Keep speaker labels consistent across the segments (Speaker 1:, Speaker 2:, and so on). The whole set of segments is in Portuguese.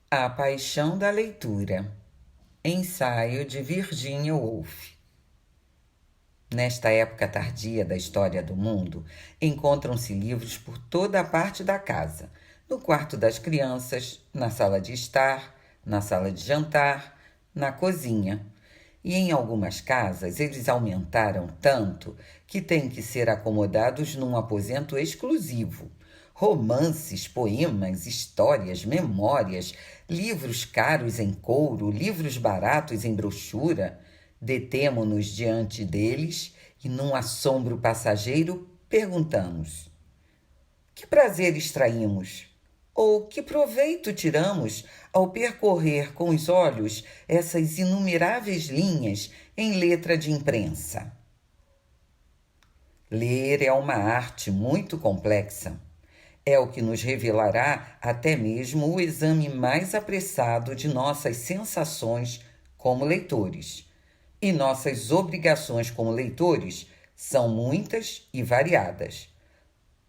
Speaker 1: A Paixão da Leitura. Ensaio de Virginia Woolf. Nesta época tardia da história do mundo, encontram-se livros por toda a parte da casa, no quarto das crianças, na sala de estar, na sala de jantar, na cozinha. E em algumas casas eles aumentaram tanto que têm que ser acomodados num aposento exclusivo. Romances, poemas, histórias, memórias, livros caros em couro, livros baratos em brochura. Detemo-nos diante deles e, num assombro passageiro, perguntamos: que prazer extraímos? Ou que proveito tiramos ao percorrer com os olhos essas inumeráveis linhas em letra de imprensa? Ler é uma arte muito complexa. É o que nos revelará até mesmo o exame mais apressado de nossas sensações como leitores. E nossas obrigações como leitores são muitas e variadas.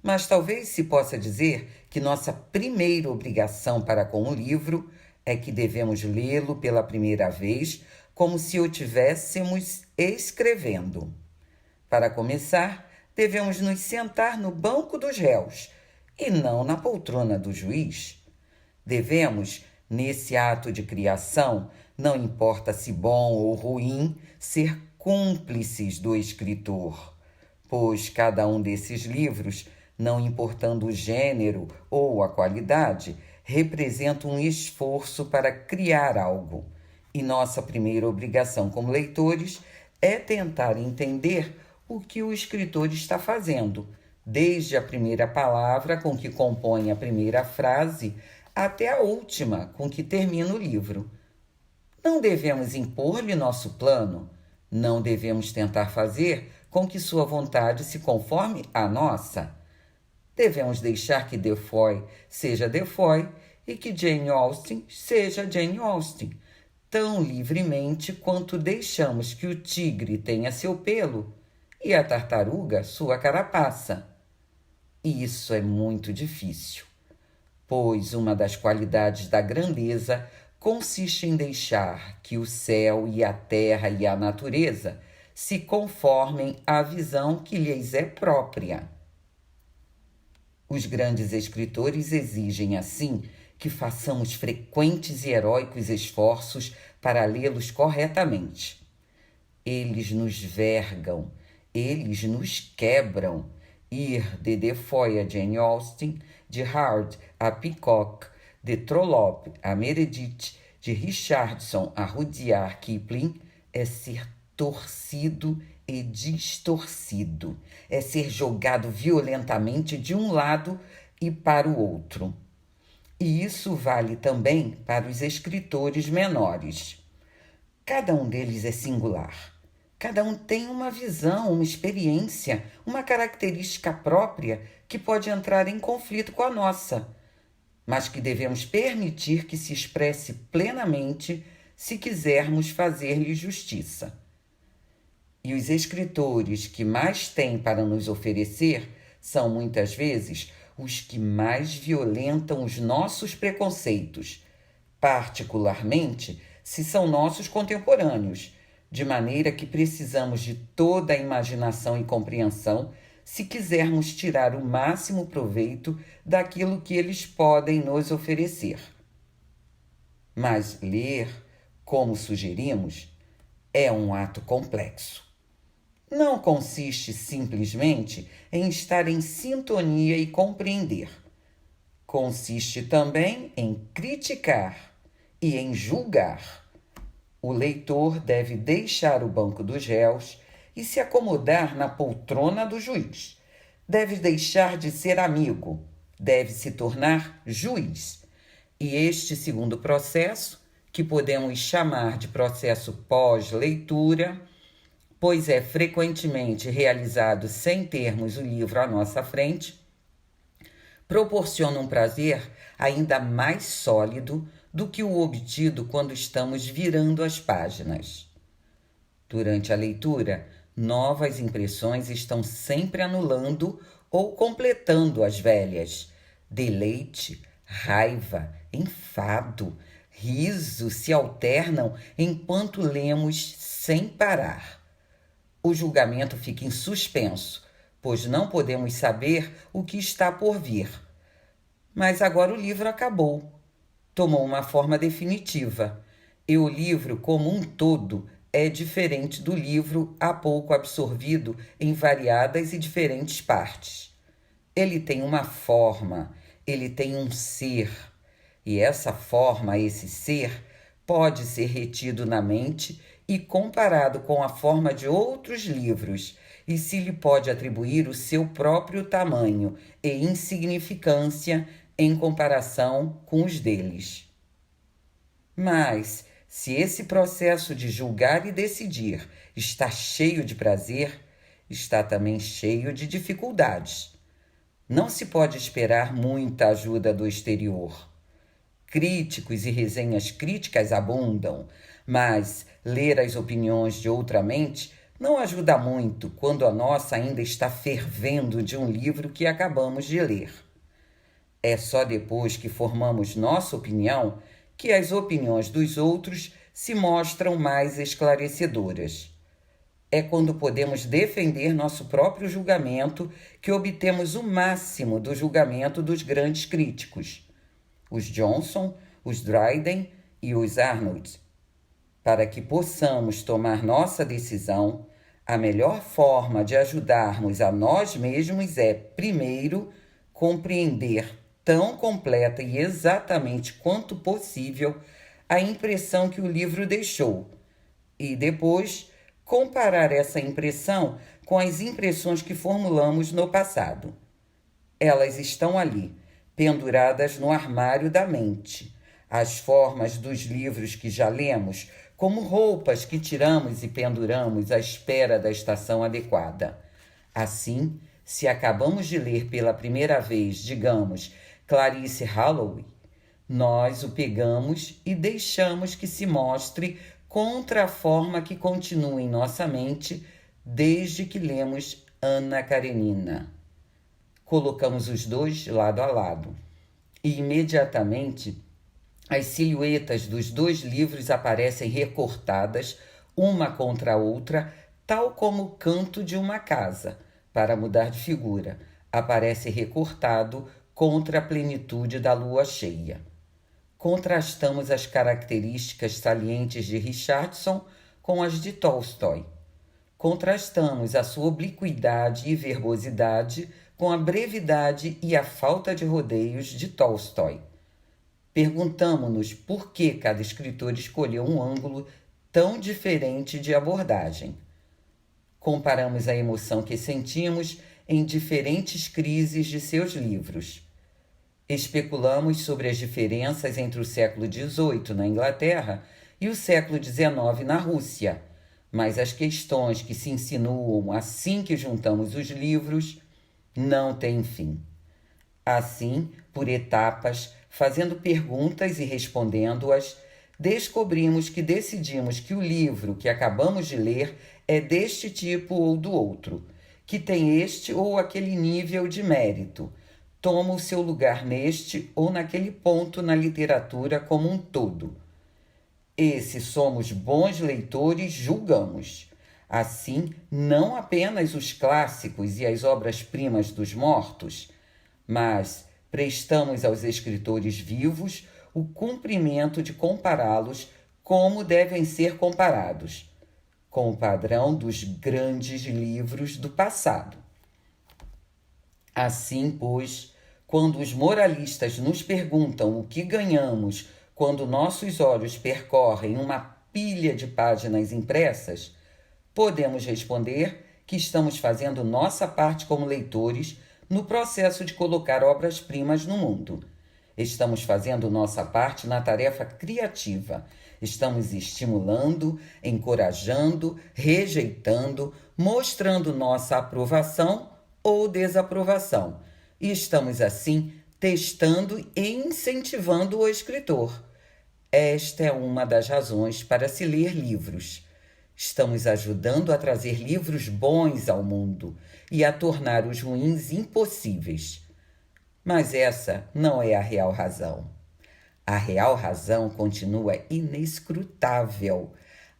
Speaker 1: Mas talvez se possa dizer que nossa primeira obrigação para com o livro é que devemos lê-lo pela primeira vez como se o tivéssemos escrevendo. Para começar, devemos nos sentar no banco dos réus e não na poltrona do juiz. Devemos, nesse ato de criação, não importa se bom ou ruim, ser cúmplices do escritor, pois cada um desses livros, não importando o gênero ou a qualidade, representa um esforço para criar algo. E nossa primeira obrigação como leitores é tentar entender o que o escritor está fazendo, desde a primeira palavra com que compõe a primeira frase até a última com que termina o livro. Não devemos impor-lhe nosso plano, não devemos tentar fazer com que sua vontade se conforme à nossa. Devemos deixar que Defoe seja Defoe e que Jane Austen seja Jane Austen, tão livremente quanto deixamos que o tigre tenha seu pelo e a tartaruga sua carapaça. E isso é muito difícil, pois uma das qualidades da grandeza consiste em deixar que o céu e a terra e a natureza se conformem à visão que lhes é própria. Os grandes escritores exigem, assim, que façamos frequentes e heróicos esforços para lê-los corretamente. Eles nos vergam, eles nos quebram. Ir de Defoe a Jane Austen, de Hard a Peacock, de Trollope a Meredith, de Richardson a Rudyard Kipling, é ser torcido e distorcido, é ser jogado violentamente de um lado e para o outro. E isso vale também para os escritores menores. Cada um deles é singular. Cada um tem uma visão, uma experiência, uma característica própria que pode entrar em conflito com a nossa, mas que devemos permitir que se expresse plenamente se quisermos fazer-lhe justiça. E os escritores que mais têm para nos oferecer são muitas vezes os que mais violentam os nossos preconceitos, particularmente se são nossos contemporâneos, de maneira que precisamos de toda a imaginação e compreensão se quisermos tirar o máximo proveito daquilo que eles podem nos oferecer. Mas ler, como sugerimos, é um ato complexo. Não consiste simplesmente em estar em sintonia e compreender. Consiste também em criticar e em julgar. O leitor deve deixar o banco dos réus e se acomodar na poltrona do juiz. Deve deixar de ser amigo, deve se tornar juiz. E este segundo processo, que podemos chamar de processo pós-leitura, pois é frequentemente realizado sem termos o livro à nossa frente, proporciona um prazer ainda mais sólido do que o obtido quando estamos virando as páginas. Durante a leitura, novas impressões estão sempre anulando ou completando as velhas. Deleite, Raiva, enfado, riso se alternam enquanto lemos sem parar. O julgamento fica em suspenso, pois não podemos saber o que está por vir. Mas agora o livro acabou. Tomou uma forma definitiva. E o livro, como um todo, é diferente do livro há pouco absorvido em variadas e diferentes partes. Ele tem uma forma, ele tem um ser. E essa forma, esse ser, pode ser retido na mente e comparado com a forma de outros livros, e se lhe pode atribuir o seu próprio tamanho e insignificância em comparação com os deles. Mas, se esse processo de julgar e decidir está cheio de prazer, está também cheio de dificuldades. Não se pode esperar muita ajuda do exterior. Críticos e resenhas críticas abundam, mas ler as opiniões de outra mente não ajuda muito quando a nossa ainda está fervendo de um livro que acabamos de ler. É só depois que formamos nossa opinião que as opiniões dos outros se mostram mais esclarecedoras. É quando podemos defender nosso próprio julgamento que obtemos o máximo do julgamento dos grandes críticos, os Johnson, os Dryden e os Arnold. Para que possamos tomar nossa decisão, a melhor forma de ajudarmos a nós mesmos é, primeiro, compreender tão completa e exatamente quanto possível a impressão que o livro deixou e, depois, comparar essa impressão com as impressões que formulamos no passado. Elas estão ali, penduradas no armário da mente. As formas dos livros que já lemos, como roupas que tiramos e penduramos à espera da estação adequada. Assim, se acabamos de ler pela primeira vez, digamos, Clarice Halloway, nós o pegamos e deixamos que se mostre contra a forma que continua em nossa mente desde que lemos Anna Karenina. Colocamos os dois lado a lado e imediatamente as silhuetas dos dois livros aparecem recortadas uma contra a outra, tal como o canto de uma casa, para mudar de figura, aparece recortado contra a plenitude da lua cheia. Contrastamos as características salientes de Richardson com as de Tolstói. Contrastamos a sua obliquidade e verbosidade com a brevidade e a falta de rodeios de Tolstói. Perguntamo-nos por que cada escritor escolheu um ângulo tão diferente de abordagem. Comparamos a emoção que sentimos em diferentes crises de seus livros. Especulamos sobre as diferenças entre o século XVIII na Inglaterra e o século XIX na Rússia, mas as questões que se insinuam assim que juntamos os livros não têm fim. Assim, por etapas, fazendo perguntas e respondendo-as, descobrimos que decidimos que o livro que acabamos de ler é deste tipo ou do outro, que tem este ou aquele nível de mérito, toma o seu lugar neste ou naquele ponto na literatura como um todo. E se somos bons leitores, julgamos. Assim, não apenas os clássicos e as obras-primas dos mortos, mas prestamos aos escritores vivos o cumprimento de compará-los como devem ser comparados, com o padrão dos grandes livros do passado. Assim, pois, quando os moralistas nos perguntam o que ganhamos quando nossos olhos percorrem uma pilha de páginas impressas, podemos responder que estamos fazendo nossa parte como leitores no processo de colocar obras-primas no mundo. Estamos fazendo nossa parte na tarefa criativa. Estamos estimulando, encorajando, rejeitando, mostrando nossa aprovação ou desaprovação. E estamos, assim, testando e incentivando o escritor. Esta é uma das razões para se ler livros. Estamos ajudando a trazer livros bons ao mundo e a tornar os ruins impossíveis. Mas essa não é a real razão. A real razão continua inescrutável.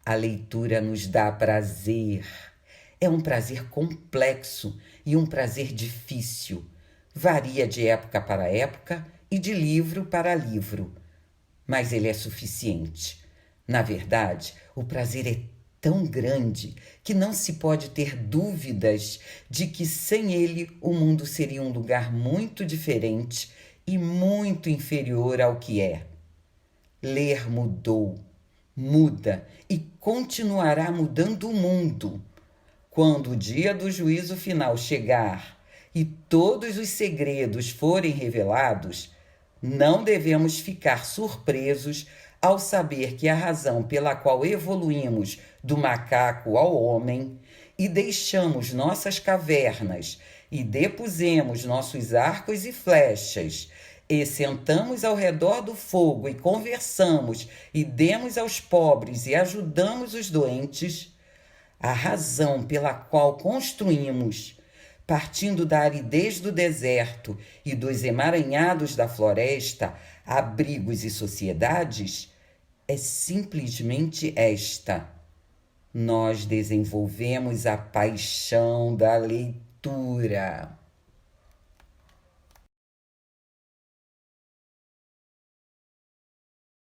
Speaker 1: A leitura nos dá prazer. É um prazer complexo e um prazer difícil. Varia de época para época e de livro para livro. Mas ele é suficiente. Na verdade, o prazer é tão grande que não se pode ter dúvidas de que sem ele o mundo seria um lugar muito diferente e muito inferior ao que é. Ler mudou, muda e continuará mudando o mundo. Quando o dia do juízo final chegar e todos os segredos forem revelados, não devemos ficar surpresos ao saber que a razão pela qual evoluímos do macaco ao homem e deixamos nossas cavernas e depusemos nossos arcos e flechas e sentamos ao redor do fogo e conversamos e demos aos pobres e ajudamos os doentes, a razão pela qual construímos, partindo da aridez do deserto e dos emaranhados da floresta, abrigos e sociedades, é simplesmente esta: nós desenvolvemos a paixão da leitura.